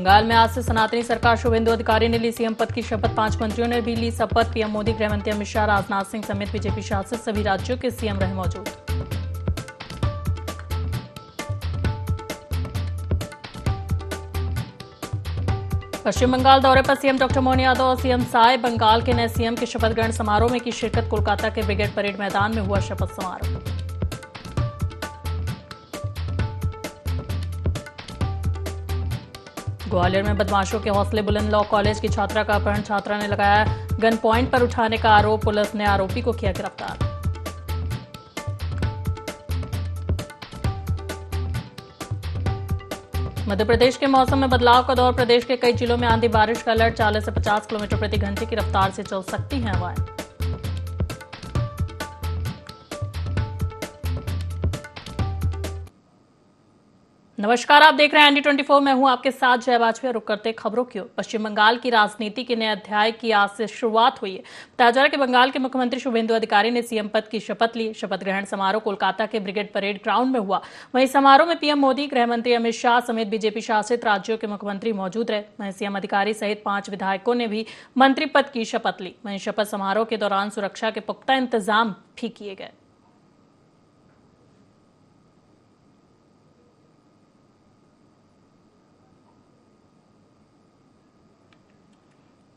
बंगाल में आज से सनातनी सरकार शुभेंदु अधिकारी ने ली सीएम पद की शपथ। 5 मंत्रियों ने भी ली शपथ। पीएम मोदी, गृह मंत्री अमित शाह, राजनाथ सिंह समेत बीजेपी शासित सभी राज्यों के सीएम रहे मौजूद। पश्चिम बंगाल दौरे पर सीएम डॉक्टर मोहन यादव और सीएम साय बंगाल के नए सीएम के शपथ ग्रहण समारोह में की शिरकत। कोलकाता के ब्रिगेड परेड मैदान में हुआ शपथ समारोह। ग्वालियर में बदमाशों के हौसले बुलंद। लॉ कॉलेज की छात्रा का अपहरण, छात्रा ने लगाया गन पॉइंट पर उठाने का आरोप। पुलिस ने आरोपी को किया गिरफ्तार। मध्य प्रदेश के मौसम में बदलाव का दौर। प्रदेश के कई जिलों में आंधी बारिश का अलर्ट। 40 से 50 किलोमीटर प्रति घंटे की रफ्तार से चल सकती हैं हवाएं। नमस्कार, आप देख रहे हैं ND24। मैं हूं आपके साथ जय वाजपेयी। रुक करते खबरों की ओर। पश्चिम बंगाल की राजनीति के नए अध्याय की आज से शुरुआत हुई है। बताया जा रहा है कि बंगाल के मुख्यमंत्री शुभेंदु अधिकारी ने सीएम पद की शपथ ली। शपथ ग्रहण समारोह कोलकाता के ब्रिगेड परेड ग्राउंड में हुआ। वहीं समारोह में पीएम मोदी, गृह मंत्री अमित शाह समेत बीजेपी शासित राज्यों के मुख्यमंत्री मौजूद रहे। वहीं सीएम अधिकारी सहित 5 विधायकों ने भी मंत्री पद की शपथ ली। वहीं शपथ समारोह के दौरान सुरक्षा के पुख्ता इंतजाम भी किए गए।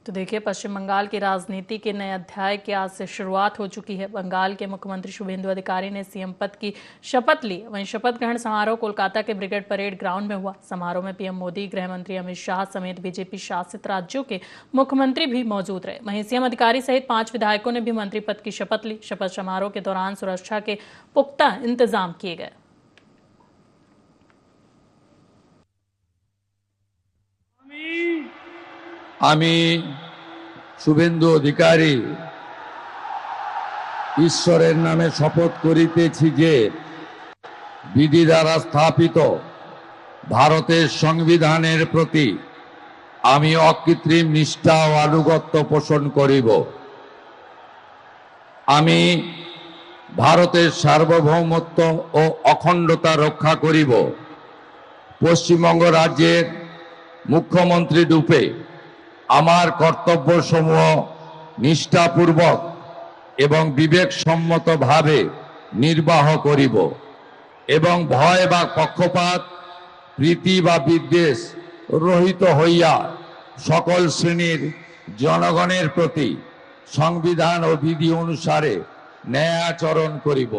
तो देखिए, पश्चिम बंगाल की राजनीति के नए अध्याय की आज से शुरुआत हो चुकी है। बंगाल के मुख्यमंत्री शुभेंदु अधिकारी ने सीएम पद की शपथ ली। वहीं शपथ ग्रहण समारोह कोलकाता के ब्रिगेड परेड ग्राउंड में हुआ। समारोह में पीएम मोदी, गृह मंत्री अमित शाह समेत बीजेपी शासित राज्यों के मुख्यमंत्री भी मौजूद रहे। वहीं सीएम अधिकारी सहित 5 विधायकों ने भी मंत्री पद की शपथ ली। शपथ समारोह के दौरान सुरक्षा के पुख्ता इंतजाम किए गए। আমি শুভেন্দু অধিকারী ঈশ্বরের নামে শপথ করিতেছি যে বিধি দ্বারা স্থাপিত ভারতের সংবিধানের প্রতি আমি অকৃত্রিম নিষ্ঠা ও আনুগত্য পোষণ করিব। আমি ভারতের সার্বভৌমত্ব ও অখণ্ডতা রক্ষা করিব। পশ্চিমবঙ্গ রাজ্যের মুখ্যমন্ত্রী রূপে আমার কর্তব্যসমূহ নিষ্ঠাপূর্বক এবং বিবেকসম্মতভাবে নির্বাহ করিব এবং ভয় বা পক্ষপাত, প্রীতি বা বিদ্বেষ রহিত হইয়া সকল শ্রেণীর জনগণের প্রতি সংবিধান ও বিধি অনুসারে ন্যায় আচরণ করিব।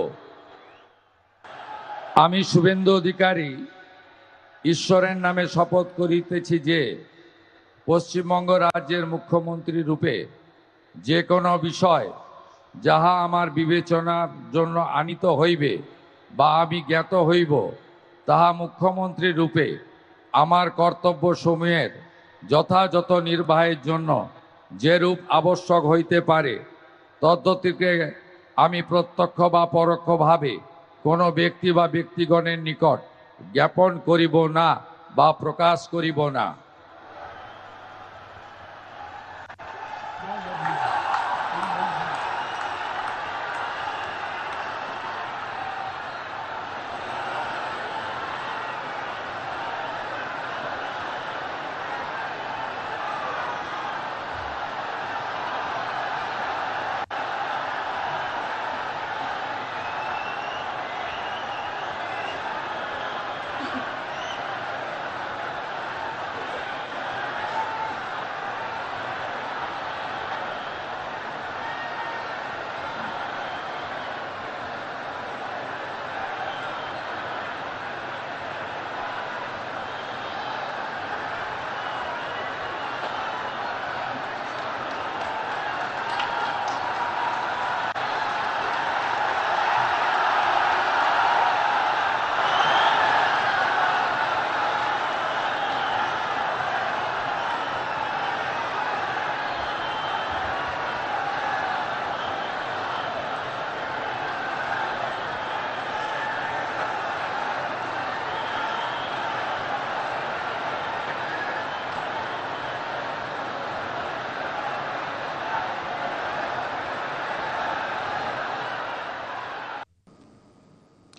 আমি শুভেন্দু অধিকারী ঈশ্বরের নামে শপথ করিতেছি যে পশ্চিমবঙ্গ রাজ্যের মুখ্যমন্ত্রী রূপে যে কোনো বিষয় যাহা আমার বিবেচনার জন্য আনিত হইবে বা আমি জ্ঞাত হইব, তাহা মুখ্যমন্ত্রী রূপে আমার কর্তব্যসমূহের যথাযথ নির্বাহের জন্য যেরূপ আবশ্যক হইতে পারে তদ্গতিকে আমি প্রত্যক্ষ বা পরোক্ষভাবে কোনো ব্যক্তি বা ব্যক্তিগণের নিকট জ্ঞাপন করিব না বা প্রকাশ করিব না।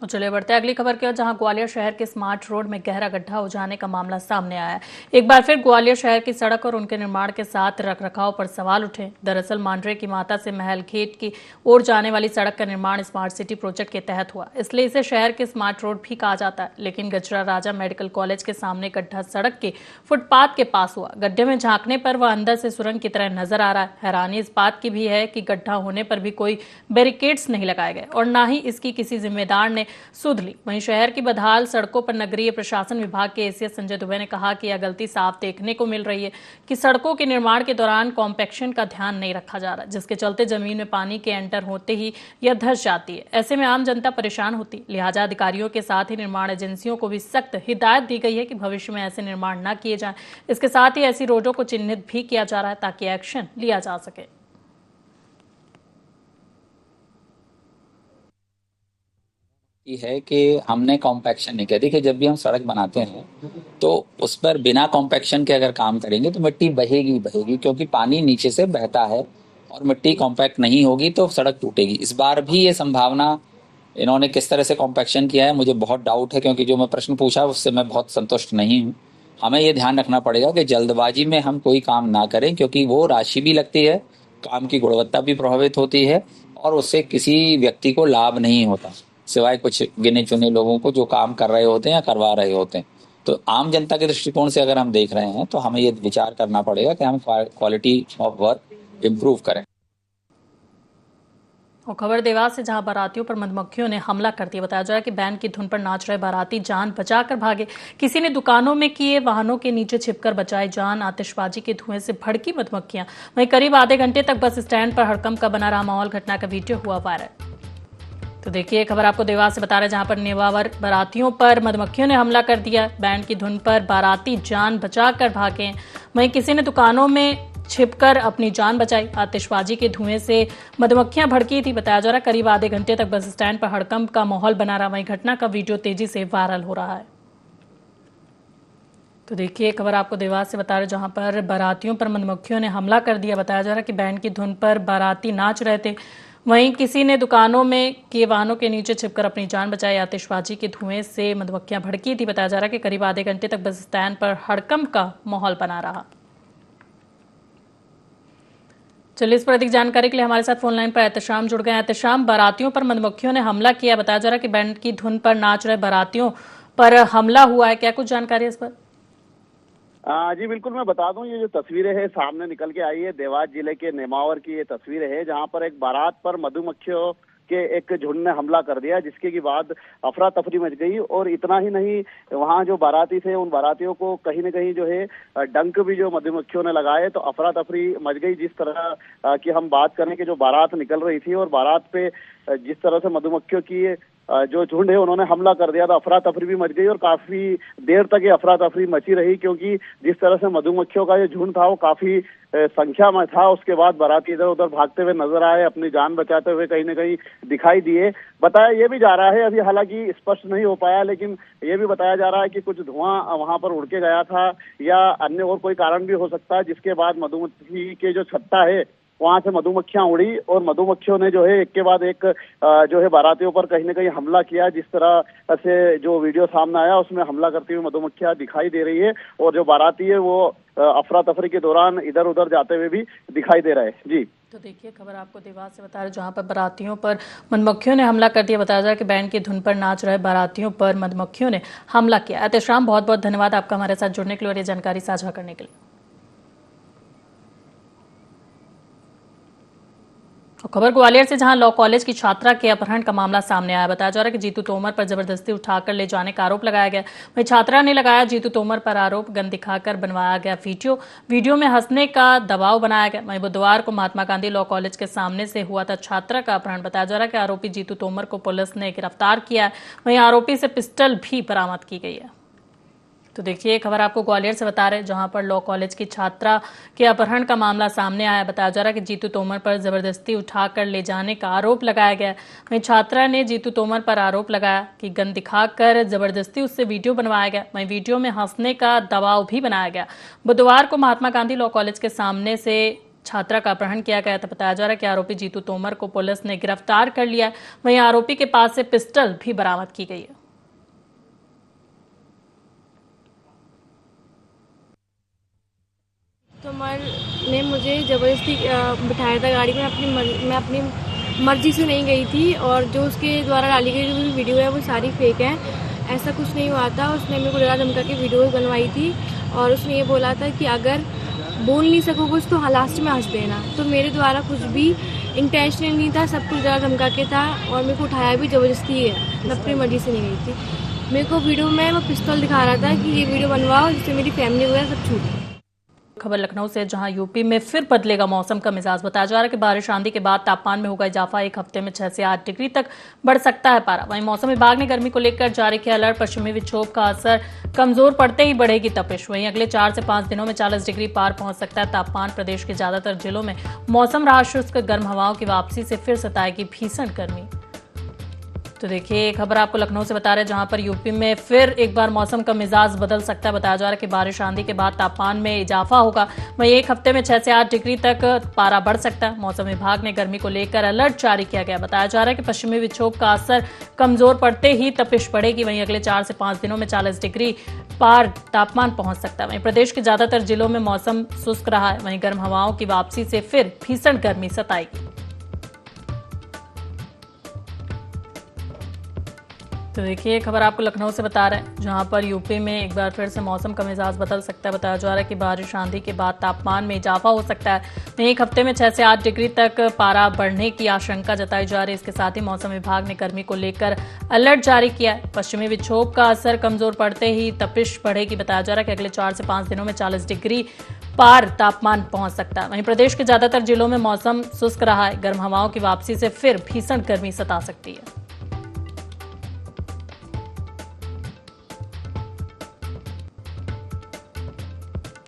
और चलिए बढ़ते हैं अगली खबर की ओर, जहां ग्वालियर शहर के स्मार्ट रोड में गहरा गड्ढा हो जाने का मामला सामने आया है। एक बार फिर ग्वालियर शहर की सड़क और उनके निर्माण के साथ रखरखाव पर सवाल उठे। दरअसल मांडरे की माता से महल खेत की ओर जाने वाली सड़क का निर्माण स्मार्ट सिटी प्रोजेक्ट के तहत हुआ, इसलिए इसे शहर के स्मार्ट रोड भी कहा जाता है। लेकिन गजरा राजा मेडिकल कॉलेज के सामने गड्ढा सड़क के फुटपाथ के पास हुआ। गड्ढे में झांकने पर वह अंदर से सुरंग की तरह नजर आ रहा है। हैरानी इस बात की भी है कि गड्ढा होने पर भी कोई बैरिकेड्स नहीं लगाए गए और न ही इसकी किसी जिम्मेदार ने सुध ली। वहीं शहर की बदहाल सड़कों पर नगरीय प्रशासन विभाग के एसीएस संजय दुबे ने कहा कि यह गलती साफ देखने को मिल रही है कि सड़कों के निर्माण के दौरान कॉम्पैक्शन का ध्यान नहीं रखा जा रहा, जिसके चलते जमीन में पानी के एंटर होते ही यह धंस जाती है। ऐसे में आम जनता परेशान होती, लिहाजा अधिकारियों के साथ ही निर्माण एजेंसियों को भी सख्त हिदायत दी गई है कि भविष्य में ऐसे निर्माण न किए जाएं। इसके साथ ही ऐसी रोडों को चिन्हित भी किया जा रहा है ताकि एक्शन लिया जा सके। है कि हमने कॉम्पैक्शन नहीं किया। देखिए, जब भी हम सड़क बनाते हैं तो उस पर बिना कॉम्पैक्शन के अगर काम करेंगे तो मिट्टी बहेगी, क्योंकि पानी नीचे से बहता है और मिट्टी कॉम्पैक्ट नहीं होगी तो सड़क टूटेगी। इस बार भी ये संभावना, इन्होंने किस तरह से कॉम्पैक्शन किया है मुझे बहुत डाउट है, क्योंकि जो मैं प्रश्न पूछा उससे मैं बहुत संतुष्ट नहीं हूँ। हमें ये ध्यान रखना पड़ेगा कि जल्दबाजी में हम कोई काम ना करें, क्योंकि वो राशि भी लगती है, काम की गुणवत्ता भी प्रभावित होती है और उससे किसी व्यक्ति को लाभ नहीं होता, सिवाय कुछ गिने चुने लोगों को जो काम कर रहे होते हैं या करवा रहे होते हैं। तो आम जनता के दृष्टिकोण से अगर हम देख रहे हैं तो हमें ये विचार करना पड़ेगा कि हम क्वालिटी ऑफ वर्क इम्प्रूव करें। और खबर देवास से, जहां बारातियों पर मधुमक्खियों ने हमला कर दिया। बताया जा रहा है कि बैंड की धुन पर नाच रहे बाराती जान बचाकर भागे। किसी ने दुकानों में किए, वाहनों के नीचे छिपकर बचाए जान। आतिशबाजी के धुएं से भड़की मधुमक्खियां। वहीं करीब आधे घंटे तक बस स्टैंड पर हड़कंप का बना रहा माहौल। घटना का वीडियो हुआ वायरल। तो देखिए खबर आपको देवास से बता रहे हैं, जहां पर नेवावर बारातियों पर मधुमक्खियों ने हमला कर दिया। बैंड की धुन पर बाराती जान बचाकर भागे। वहीं किसी ने दुकानों में छिपकर अपनी जान बचाई। आतिशबाजी के धुएं से मधुमक्खियां भड़की थी। बताया जा रहा है करीब आधे घंटे तक बस स्टैंड पर हड़कंप का माहौल बना रहा। वहीं घटना का वीडियो तेजी से वायरल हो रहा है। तो देखिए खबर आपको देवास से बता रहे, जहां पर बारातियों पर मधुमक्खियों ने हमला कर दिया। बताया जा रहा है कि बैंड की धुन पर बाराती नाच रहे थे। वहीं किसी ने दुकानों में के वाहनों के नीचे छिपकर अपनी जान बचाई। आतिशबाजी के धुएं से मधुमक्खियां भड़की थी। बताया जा रहा है कि करीब आधे घंटे तक बस स्टैंड पर हड़कंप का माहौल बना रहा। चलिए, इस पर अधिक जानकारी के लिए हमारे साथ फोन लाइन पर एहतशाम जुड़ गए हैं। एहतशाम, बारातियों पर मधुमक्खियों ने हमला किया। बताया जा रहा है कि बैंड की धुन पर नाच रहे बारातियों पर हमला हुआ है, क्या कुछ जानकारी है इस पर? जी बिल्कुल, मैं बता दूं, ये जो तस्वीरें हैं सामने निकल के आई है, देवास जिले के नेमावर की ये तस्वीरें है, जहां पर एक बारात पर मधुमक्खियों के एक झुंड ने हमला कर दिया, जिसके की बाद अफरा तफरी मच गई। और इतना ही नहीं, वहां जो बाराती थे उन बारातियों को कहीं न कहीं जो है डंक भी जो मधुमक्खियों ने लगाए, तो अफरा तफरी मच गई। जिस तरह की हम बात करें कि जो बारात निकल रही थी और बारात पे जिस तरह से मधुमक्खियों की जो झुंड है उन्होंने हमला कर दिया, तो अफरा तफरी भी मच गई और काफी देर तक ये अफरा तफरी मची रही, क्योंकि जिस तरह से मधुमक्खियों का ये झुंड था वो काफी संख्या में था। उसके बाद बाराती इधर उधर भागते हुए नजर आए, अपनी जान बचाते हुए कहीं न कहीं दिखाई दिए। बताया ये भी जा रहा है, अभी हालांकि स्पष्ट नहीं हो पाया, लेकिन ये भी बताया जा रहा है कि कुछ धुआं वहां पर उड़ के गया था या अन्य और कोई कारण भी हो सकता है, जिसके बाद मधुमक्खी के जो छत्ता है वहां से मधुमक्खियां उड़ी और मधुमक्खियों ने जो है एक के बाद एक जो है बारातियों पर कहीं न कहीं हमला किया। जिस तरह से जो वीडियो सामने आया उसमें हमला करती हुई मधुमक्खियां दिखाई दे रही है और जो बाराती है वो अफरा तफरी के दौरान इधर उधर जाते हुए भी दिखाई दे रहा है। जी, तो देखिए खबर आपको देवास से बता रहे, जहां पर बारातियों पर मधुमक्खियों ने हमला कर दिया। बताया जा रहा है कि बैंड की धुन पर नाच रहे बारातियों पर मधुमक्खियों ने हमला किया। एहतशाम, बहुत बहुत धन्यवाद आपका हमारे साथ जुड़ने के लिए और ये जानकारी साझा करने के लिए। खबर ग्वालियर से, जहां लॉ कॉलेज की छात्रा के अपहरण का मामला सामने आया। बताया जा रहा है कि जीतू तोमर पर जबरदस्ती उठाकर ले जाने का आरोप लगाया गया। वहीं छात्रा ने लगाया जीतू तोमर पर आरोप। गन दिखाकर बनवाया गया वीडियो में हंसने का दबाव बनाया गया। वहीं बुधवार को महात्मा गांधी लॉ कॉलेज के सामने से हुआ था छात्रा का अपहरण। बताया जा रहा है कि आरोपी जीतू तोमर को पुलिस ने गिरफ्तार किया है। वहीं आरोपी से पिस्टल भी बरामद की गई है। तो देखिए खबर आपको ग्वालियर से बता रहे, जहां पर लॉ कॉलेज की छात्रा के अपहरण का मामला सामने आया। बताया जा रहा है कि जीतू तोमर पर जबरदस्ती उठाकर ले जाने का आरोप लगाया गया। वहीं छात्रा ने जीतू तोमर पर आरोप लगाया कि गन दिखाकर जबरदस्ती उससे वीडियो बनवाया गया। वहीं वीडियो में हंसने का दबाव भी बनाया गया। बुधवार को महात्मा गांधी लॉ कॉलेज के सामने से छात्रा का अपहरण किया गया था। बताया जा रहा है कि आरोपी जीतू तोमर को पुलिस ने गिरफ्तार कर लिया है। वहीं आरोपी के पास से पिस्टल भी बरामद की गई है। तोमर ने मुझे ज़बरदस्ती बिठाया था गाड़ी में। मैं अपनी मर्जी से नहीं गई थी और जो उसके द्वारा डाली गई जो वीडियो है वो सारी फेक है। ऐसा कुछ नहीं हुआ था। उसने मेरे को डरा धमका के वीडियो बनवाई थी और उसने ये बोला था कि अगर बोल नहीं सको कुछ तो लास्ट में हंस देना। तो मेरे द्वारा कुछ भी इंटेंशनल नहीं था, सब कुछ डरा धमका के था और मेरे को उठाया भी ज़बरदस्ती है। मैं अपनी मर्जी से नहीं गई थी। मेरे को वीडियो में वो पिस्तौल दिखा रहा था कि ये वीडियो बनवाओ जिससे मेरी फैमिली वगैरह सब छूटे। खबर लखनऊ से, जहां यूपी में फिर बदलेगा मौसम का मिजाज। बताया जा रहा है कि बारिश आंधी के बाद तापमान में होगा इजाफा। एक हफ्ते में 6 से 8 डिग्री तक बढ़ सकता है पारा। वहीं मौसम विभाग ने गर्मी को लेकर जारी किया अलर्ट। पश्चिमी विक्षोभ का असर कमजोर पड़ते ही बढ़ेगी तपिश। वहीं अगले 4 से 5 दिनों में 40 डिग्री पार पहुंच सकता है तापमान। प्रदेश के ज्यादातर जिलों में मौसम रहा शुष्क। गर्म हवाओं की वापसी से फिर सताएगी भीषण गर्मी। तो देखिए खबर आपको लखनऊ से बता रहे हैं, जहां पर यूपी में फिर एक बार मौसम का मिजाज बदल सकता है। बताया जा रहा है कि बारिश आंधी के बाद तापमान में इजाफा होगा। वहीं एक हफ्ते में 6 से 8 डिग्री तक पारा बढ़ सकता है। मौसम विभाग ने गर्मी को लेकर अलर्ट जारी किया गया। बताया जा रहा है कि पश्चिमी विक्षोभ का असर कमजोर पड़ते ही तपिश बढ़ेगी। वहीं अगले 4 से 5 दिनों में 40 डिग्री पार तापमान पहुंच सकता है। वहीं प्रदेश के ज्यादातर जिलों में मौसम शुष्क रहा है। वहीं गर्म हवाओं की वापसी से फिर भीषण गर्मी सताएगी। तो देखिए खबर आपको लखनऊ से बता रहे हैं, जहां पर यूपी में एक बार फिर से मौसम का मिजाज बदल सकता है। बताया जा रहा है कि बारिश आंधी के बाद तापमान में इजाफा हो सकता है। एक हफ्ते में 6 से 8 डिग्री तक पारा बढ़ने की आशंका जताई जा रही है। इसके साथ ही मौसम विभाग ने गर्मी को लेकर अलर्ट जारी किया है। पश्चिमी विक्षोभ का असर कमजोर पड़ते ही तपिश बढ़ेगी। बताया जा रहा है कि अगले 4 से 5 दिनों में 40 डिग्री पार तापमान पहुंच सकता है। वहीं प्रदेश के ज्यादातर जिलों में मौसम शुष्क रहा है। गर्म हवाओं की वापसी से फिर भीषण गर्मी सता सकती है।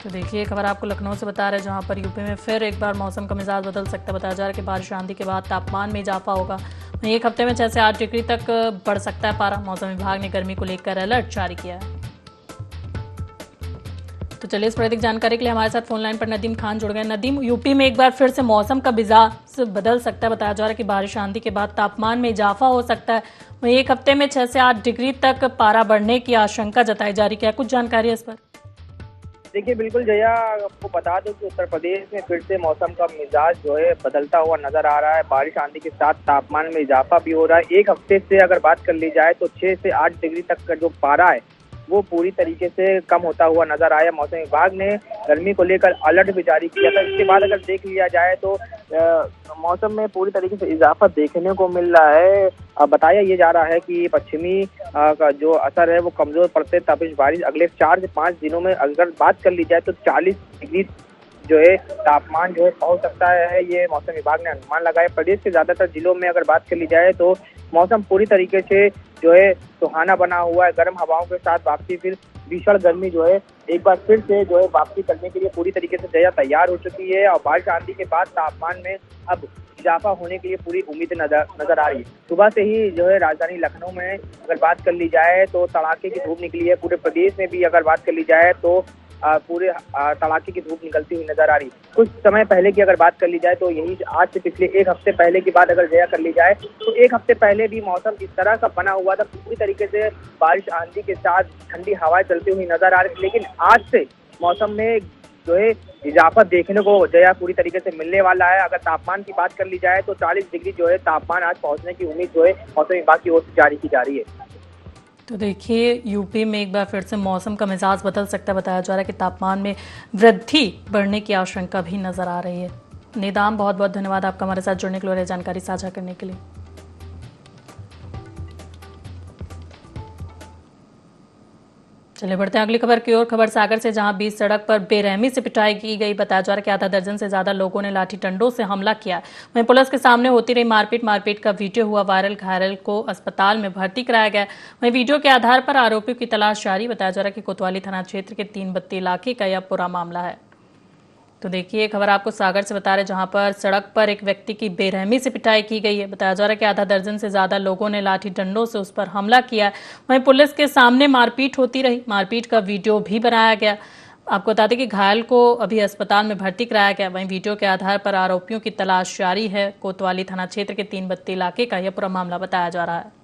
तो देखिए खबर आपको लखनऊ से बता रहे हैं, जहां पर यूपी में फिर एक बार मौसम का मिजाज बदल सकता है। बताया जा रहा है कि बारिश आंधी के बाद तापमान में इजाफा होगा। वहीं एक हफ्ते में 6 से 8 डिग्री तक बढ़ सकता है पारा। मौसम विभाग ने गर्मी को लेकर अलर्ट जारी किया है। तो चलिए इस पर अधिक जानकारी के लिए हमारे साथ फोन लाइन पर नदीम खान जुड़ गए। नदीम, यूपी में एक बार फिर से मौसम का मिजाज बदल सकता है। बताया जा रहा है कि बारिश आंधी के बाद तापमान में इजाफा हो सकता है। वहीं एक हफ्ते में 6 से 8 डिग्री तक पारा बढ़ने की आशंका जताई जा रही है। क्या कुछ जानकारी है इस पर? देखिए बिल्कुल जया, आपको बता दूं कि उत्तर प्रदेश में फिर से मौसम का मिजाज जो है बदलता हुआ नजर आ रहा है। बारिश आंधी के साथ तापमान में इजाफा भी हो रहा है। एक हफ्ते से अगर बात कर ली जाए तो 6 से 8 डिग्री तक का जो पारा है वो पूरी तरीके से कम होता हुआ नजर आया। मौसम विभाग ने गर्मी को लेकर अलर्ट भी जारी किया था। इसके बाद अगर देख लिया जाए तो मौसम में पूरी तरीके से इजाफा देखने को मिल रहा है। बताया ये जा रहा है कि पश्चिमी का जो असर है वो कमजोर पड़ते तपिश बारिश अगले 4 से 5 दिनों में अगर बात कर ली जाए तो 40 डिग्री जो है तापमान जो है पहुंच सकता है। ये मौसम विभाग ने अनुमान लगाया। प्रदेश के ज्यादातर जिलों में अगर बात कर ली जाए तो मौसम पूरी तरीके से जो है सुहाना बना हुआ है। गर्म हवाओं के साथ वापसी, फिर भीषण गर्मी जो है एक बार फिर से जो है वापसी करने के लिए पूरी तरीके से जया तैयार हो चुकी है। और बारिश आंधी के बाद तापमान में अब इजाफा होने के लिए पूरी उम्मीद नजर आ रही है। सुबह से ही जो है राजधानी लखनऊ में अगर बात कर ली जाए तो तड़ाके की धूप निकली है। पूरे प्रदेश में भी अगर बात कर ली जाए तो पूरे तड़ाके की धूप निकलती हुई नजर आ रही। कुछ समय पहले की अगर बात कर ली जाए तो यही आज से पिछले एक हफ्ते पहले की बात अगर जया कर ली जाए तो एक हफ्ते पहले भी मौसम इस तरह का बना हुआ था। पूरी तरीके से बारिश आंधी के साथ ठंडी हवाएं चलती हुई नजर आ रही। लेकिन आज से मौसम में जो है इजाफा देखने को जया पूरी तरीके से मिलने वाला है। अगर तापमान की बात कर ली जाए तो 40 डिग्री जो है तापमान आज पहुंचने की उम्मीद जो है मौसम विभाग की ओर से जारी की जा रही है। तो देखिए यूपी में एक बार फिर से मौसम का मिजाज बदल सकता है। बताया जा रहा है कि तापमान में वृद्धि बढ़ने की आशंका भी नजर आ रही है। निदाम, बहुत बहुत धन्यवाद आपका हमारे साथ जुड़ने के लिए और जानकारी साझा करने के लिए। चलिए बढ़ते हैं अगली खबर की ओर। खबर सागर से, जहां बीच सड़क पर बेरहमी से पिटाई की गई। बताया जा रहा है कि आधा दर्जन से ज्यादा लोगों ने लाठी डंडों से हमला किया। वहीं पुलिस के सामने होती रही मारपीट का वीडियो हुआ वायरल। घायल को अस्पताल में भर्ती कराया गया। वहीं वीडियो के आधार पर आरोपियों की तलाश जारी। बताया जा रहा है कि कोतवाली थाना क्षेत्र के 3 बत्ती इलाके का यह पूरा मामला है। तो देखिए खबर आपको सागर से बता रहे, जहां पर सड़क पर एक व्यक्ति की बेरहमी से पिटाई की गई है। बताया जा रहा है कि आधा दर्जन से ज्यादा लोगों ने लाठी डंडों से उस पर हमला किया है। वहीं पुलिस के सामने मारपीट होती रही। मारपीट का वीडियो भी बनाया गया। आपको बता दें कि घायल को अभी अस्पताल में भर्ती कराया गया। वहीं वीडियो के आधार पर आरोपियों की तलाश जारी है। कोतवाली थाना क्षेत्र के 3 बत्ती इलाके का यह पूरा मामला बताया जा रहा है।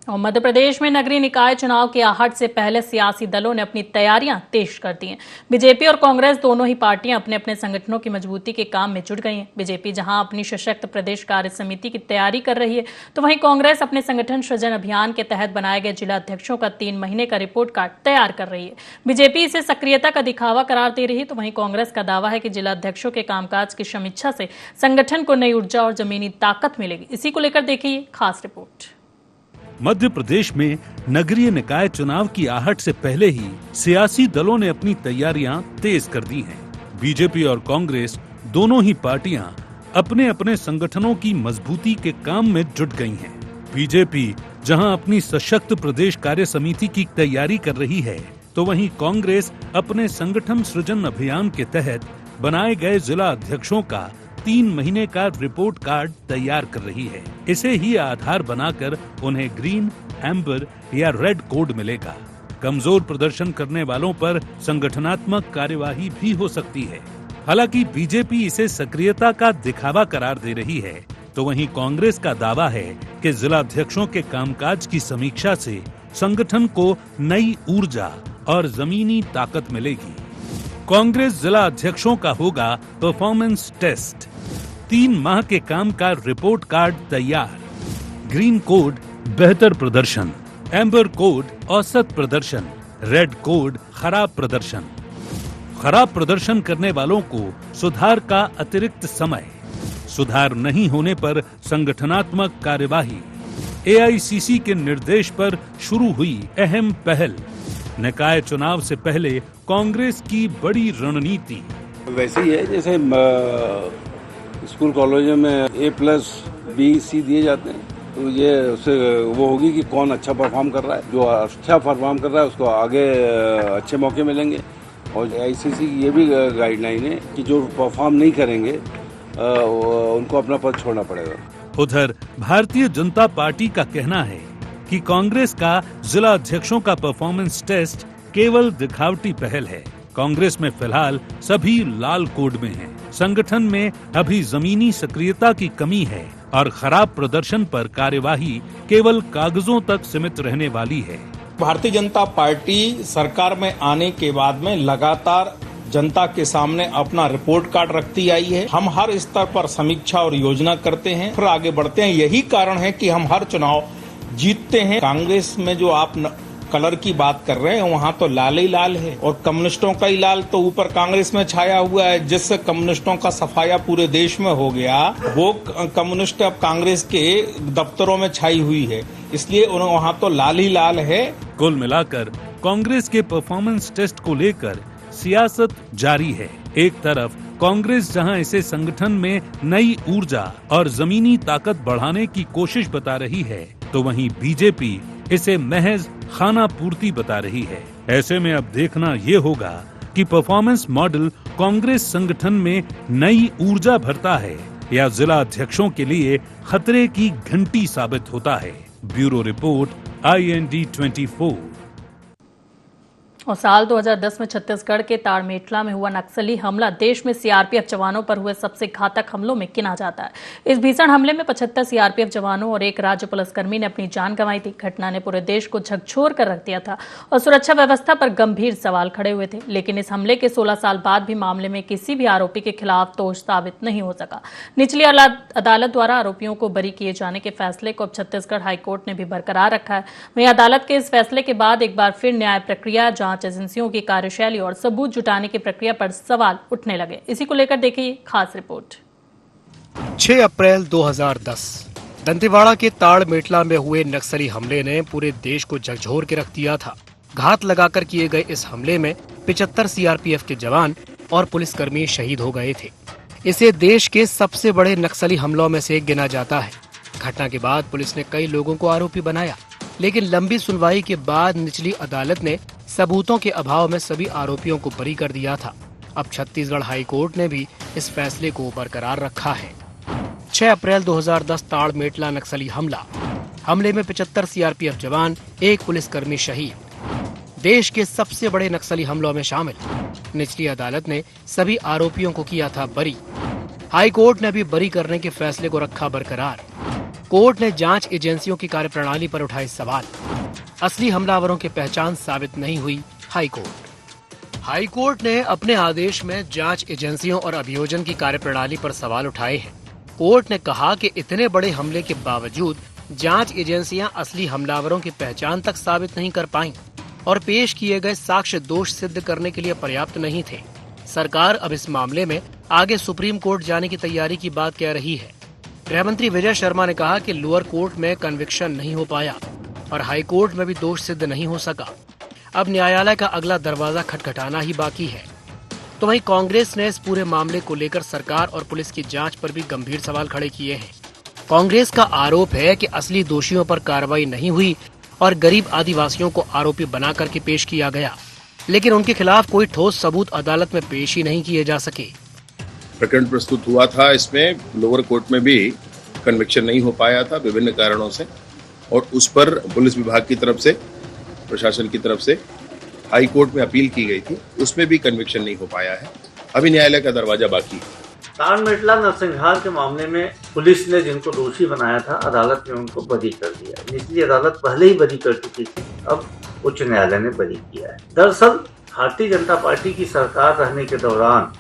और मध्य प्रदेश में नगरीय निकाय चुनाव की आहट से पहले सियासी दलों ने अपनी तैयारियां तेज कर दी हैं। बीजेपी और कांग्रेस दोनों ही पार्टियां अपने अपने संगठनों की मजबूती के काम में जुट गई हैं। बीजेपी जहां अपनी सशक्त प्रदेश कार्य समिति की तैयारी कर रही है, तो वहीं कांग्रेस अपने संगठन सृजन अभियान के तहत बनाए गए जिला अध्यक्षों का 3 महीने का रिपोर्ट कार्ड तैयार कर रही है। बीजेपी इसे सक्रियता का दिखावा करार दे रही है, तो वहीं कांग्रेस का दावा है कि जिला अध्यक्षों के कामकाज की समीक्षा से संगठन को नई ऊर्जा और जमीनी ताकत मिलेगी। इसी को लेकर देखिए खास रिपोर्ट। मध्य प्रदेश में नगरीय निकाय चुनाव की आहट से पहले ही सियासी दलों ने अपनी तैयारियां तेज कर दी हैं। बीजेपी और कांग्रेस दोनों ही पार्टियां अपने अपने संगठनों की मजबूती के काम में जुट गई हैं। बीजेपी जहां अपनी सशक्त प्रदेश कार्य समिति की तैयारी कर रही है, तो वहीं कांग्रेस अपने संगठन सृजन अभियान के तहत बनाए गए जिला अध्यक्षों का 3 महीने का रिपोर्ट कार्ड तैयार कर रही है। इसे ही आधार बनाकर उन्हें ग्रीन, एम्बर या रेड कोड मिलेगा। कमजोर प्रदर्शन करने वालों पर संगठनात्मक कार्यवाही भी हो सकती है। हालांकि बीजेपी इसे सक्रियता का दिखावा करार दे रही है, तो वहीं कांग्रेस का दावा है कि जिला अध्यक्षों के कामकाज की समीक्षा से संगठन को नई ऊर्जा और जमीनी ताकत मिलेगी। कांग्रेस जिला अध्यक्षों का होगा परफॉर्मेंस टेस्ट। 3 माह के काम का रिपोर्ट कार्ड तैयार। ग्रीन कोड बेहतर प्रदर्शन, एम्बर कोड औसत प्रदर्शन, रेड कोड खराब प्रदर्शन। खराब प्रदर्शन करने वालों को सुधार का अतिरिक्त समय, सुधार नहीं होने पर संगठनात्मक कार्यवाही। एआईसीसी के निर्देश पर शुरू हुई अहम पहल। निकाय चुनाव से पहले कांग्रेस की बड़ी रणनीति। वैसे ही है जैसे स्कूल कॉलेजों में A+, B, C दिए जाते हैं, तो ये उससे वो होगी कि कौन अच्छा परफॉर्म कर रहा है। जो अच्छा परफॉर्म कर रहा है उसको आगे अच्छे मौके मिलेंगे। और AICC की ये भी गाइडलाइन है कि जो परफॉर्म नहीं करेंगे उनको अपना पद छोड़ना पड़ेगा। उधर भारतीय जनता पार्टी का कहना है कि कांग्रेस का जिला अध्यक्षों का परफॉर्मेंस टेस्ट केवल दिखावटी पहल है। कांग्रेस में फिलहाल सभी लाल कोड में हैं। संगठन में अभी जमीनी सक्रियता की कमी है और खराब प्रदर्शन पर कार्यवाही केवल कागजों तक सीमित रहने वाली है। भारतीय जनता पार्टी सरकार में आने के बाद में लगातार जनता के सामने अपना रिपोर्ट कार्ड रखती आई है। हम हर स्तर पर समीक्षा और योजना करते हैं, फिर आगे बढ़ते हैं। यही कारण है कि हम हर चुनाव जीतते हैं। कांग्रेस में जो आप कलर की बात कर रहे हैं, वहाँ तो लाल ही लाल है और कम्युनिस्टों का ही लाल तो ऊपर कांग्रेस में छाया हुआ है, जिससे कम्युनिस्टों का सफाया पूरे देश में हो गया। वो कम्युनिस्ट अब कांग्रेस के दफ्तरों में छाई हुई है, इसलिए वहाँ तो लाल ही लाल है। कुल मिलाकर कांग्रेस के परफॉर्मेंस टेस्ट को लेकर सियासत जारी है। एक तरफ कांग्रेस जहां इसे संगठन में नई ऊर्जा और जमीनी ताकत बढ़ाने की कोशिश बता रही है, तो वहीं बीजेपी इसे महज खाना पूर्ति बता रही है। ऐसे में अब देखना ये होगा कि परफॉर्मेंस मॉडल कांग्रेस संगठन में नई ऊर्जा भरता है या जिला अध्यक्षों के लिए खतरे की घंटी साबित होता है। Bureau report, IND 24। और साल 2010 में छत्तीसगढ़ के ताड़मेटला में हुआ नक्सली हमला देश में सीआरपीएफ जवानों पर हुए सबसे घातक हमलों में गिना जाता है। इस भीषण हमले में 75 सीआरपीएफ जवानों और 1 राज्य पुलिसकर्मी ने अपनी जान गंवाई थी। घटना ने पूरे देश को झकझोर कर रख दिया था और सुरक्षा व्यवस्था पर गंभीर सवाल खड़े हुए थे। लेकिन इस हमले के 16 साल बाद भी मामले में किसी भी आरोपी के खिलाफ दोष साबित नहीं हो सका। निचली अदालत द्वारा आरोपियों को बरी किए जाने के फैसले को अब छत्तीसगढ़ हाईकोर्ट ने भी बरकरार रखा है। वहीं अदालत के इस फैसले के बाद एक बार फिर न्याय प्रक्रिया, जांच एजेंसियों की कार्यशैली और सबूत जुटाने की प्रक्रिया पर सवाल उठने लगे। इसी को लेकर देखिए खास रिपोर्ट। 6 अप्रैल 2010 दंतेवाड़ा के ताड़मेटला में हुए नक्सली हमले ने पूरे देश को झकझोर के रख दिया था। घात लगाकर किए गए इस हमले में 75 सीआरपीएफ के जवान और पुलिसकर्मी शहीद हो गए थे। इसे देश के सबसे बड़े नक्सली हमलों में से गिना जाता है। घटना के बाद पुलिस ने कई लोगों को आरोपी बनाया, लेकिन लंबी सुनवाई के बाद निचली अदालत ने सबूतों के अभाव में सभी आरोपियों को बरी कर दिया था। अब छत्तीसगढ़ हाई कोर्ट ने भी इस फैसले को बरकरार रखा है। 6 अप्रैल 2010 ताड़मेटला नक्सली हमला। हमले में 75 सीआरपीएफ जवान, 1 पुलिसकर्मी शहीद। देश के सबसे बड़े नक्सली हमलों में शामिल। निचली अदालत ने सभी आरोपियों को किया था बरी। हाई कोर्ट ने भी बरी करने के फैसले को रखा बरकरार। कोर्ट ने जांच एजेंसियों की कार्यप्रणाली पर उठाए सवाल। असली हमलावरों की पहचान साबित नहीं हुई। हाई कोर्ट ने अपने आदेश में जांच एजेंसियों और अभियोजन की कार्यप्रणाली पर सवाल उठाए हैं। कोर्ट ने कहा कि इतने बड़े हमले के बावजूद जांच एजेंसियां असली हमलावरों की पहचान तक साबित नहीं कर पाईं और पेश किए गए साक्ष्य दोष सिद्ध करने के लिए पर्याप्त नहीं थे। सरकार अब इस मामले में आगे सुप्रीम कोर्ट जाने की तैयारी की बात कह रही है। गृह मंत्री विजय शर्मा ने कहा कि लोअर कोर्ट में कन्विक्शन नहीं हो पाया और हाई कोर्ट में भी दोष सिद्ध नहीं हो सका। अब न्यायालय का अगला दरवाजा खटखटाना ही बाकी है। तो वहीं कांग्रेस ने इस पूरे मामले को लेकर सरकार और पुलिस की जांच पर भी गंभीर सवाल खड़े किए हैं। कांग्रेस का आरोप है कि असली दोषियों पर कार्रवाई नहीं हुई और गरीब आदिवासियों को आरोपी बना करके पेश किया गया, लेकिन उनके खिलाफ कोई ठोस सबूत अदालत में पेश ही नहीं किए जा सके। प्रकरण प्रस्तुत हुआ था, इसमें लोअर कोर्ट में भी कन्विक्शन नहीं हो पाया था विभिन्न कारणों से, और उस पर पुलिस विभाग की तरफ से, प्रशासन की तरफ से हाई कोर्ट में अपील की गई थी, उसमें भी कन्विक्शन नहीं हो पाया है। अभी न्यायालय का दरवाजा बाकी है। ताड़मेटला नरसंहार के मामले में पुलिस ने जिनको दोषी बनाया था, अदालत ने उनको बरी कर दिया। निचली अदालत पहले ही बरी कर चुकी थी, अब उच्च न्यायालय ने बरी किया है। दरअसल भारतीय जनता पार्टी की सरकार रहने के दौरान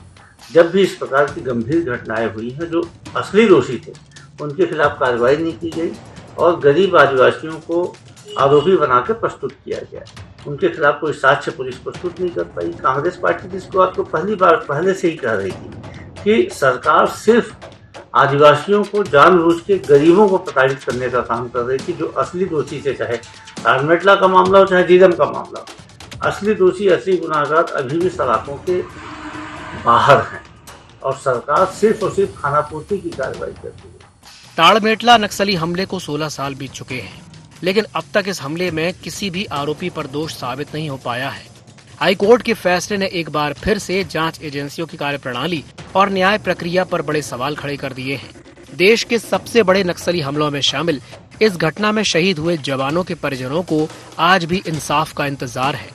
जब भी इस प्रकार की गंभीर घटनाएं हुई हैं, जो असली दोषी थे उनके खिलाफ कार्रवाई नहीं की गई और गरीब आदिवासियों को आरोपी बना के प्रस्तुत किया गया। उनके खिलाफ कोई साक्ष्य पुलिस प्रस्तुत नहीं कर पाई। कांग्रेस पार्टी इस बात को पहले से ही कह रही थी कि सरकार सिर्फ आदिवासियों को जानबूझ के गरीबों को प्रताड़ित करने का काम कर रही थी। जो असली दोषी थे, चाहे ताड़मेटला का मामला हो चाहे जीरम का मामला हो, असली दोषी, असली गुनाहगार अभी भी सलाखों के बाहर हैं और सरकार सिर्फ और सिर्फ खानापूर्ति की कार्रवाई करती है। ताड़मेटला नक्सली हमले को 16 साल बीत चुके हैं, लेकिन अब तक इस हमले में किसी भी आरोपी पर दोष साबित नहीं हो पाया है। हाई कोर्ट के फैसले ने एक बार फिर से जांच एजेंसियों की कार्यप्रणाली और न्याय प्रक्रिया पर बड़े सवाल खड़े कर दिए हैं। देश के सबसे बड़े नक्सली हमलों में शामिल इस घटना में शहीद हुए जवानों के परिजनों को आज भी इंसाफ का इंतजार है।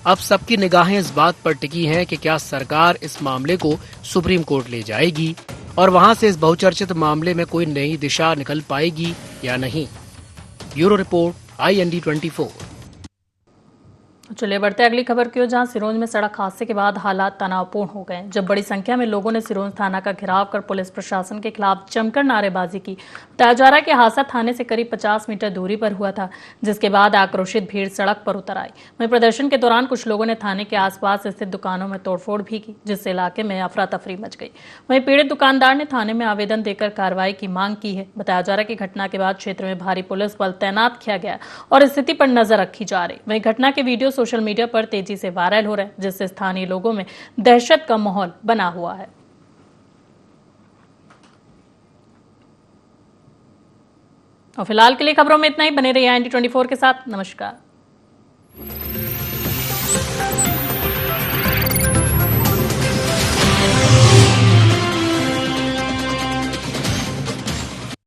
अब सबकी निगाहें इस बात पर टिकी हैं कि क्या सरकार इस मामले को सुप्रीम कोर्ट ले जाएगी और वहां से इस बहुचर्चित मामले में कोई नई दिशा निकल पाएगी या नहीं। Bureau report, IND24। चलिए बढ़ते अगली खबर की ओर, जहां सिरोंज में सड़क हादसे के बाद हालात तनावपूर्ण हो गए, जब बड़ी संख्या में लोगों ने सिरोंज थाना का घेराव कर पुलिस प्रशासन के खिलाफ जमकर नारेबाजी की। बताया जा रहा है कि हादसा थाने से करीब 50 मीटर दूरी पर हुआ था, जिसके बाद आक्रोशित भीड़ सड़क पर उतर आई। वहीं प्रदर्शन के दौरान कुछ लोगों ने थाने के आसपास स्थित दुकानों में तोड़फोड़ भी की, जिससे इलाके में अफरा तफरी मच गई। वहीं पीड़ित दुकानदार ने थाने में आवेदन देकर कार्रवाई की मांग की है। बताया जा रहा है कि घटना के बाद क्षेत्र में भारी पुलिस बल तैनात किया गया और स्थिति पर नजर रखी जा रही। वहीं घटना के वीडियो सोशल मीडिया पर तेजी से वायरल हो रहे हैं, जिससे स्थानीय लोगों में दहशत का माहौल बना हुआ है। और फिलहाल के लिए खबरों में इतना ही। बने रहिए IND24 के साथ। नमस्कार।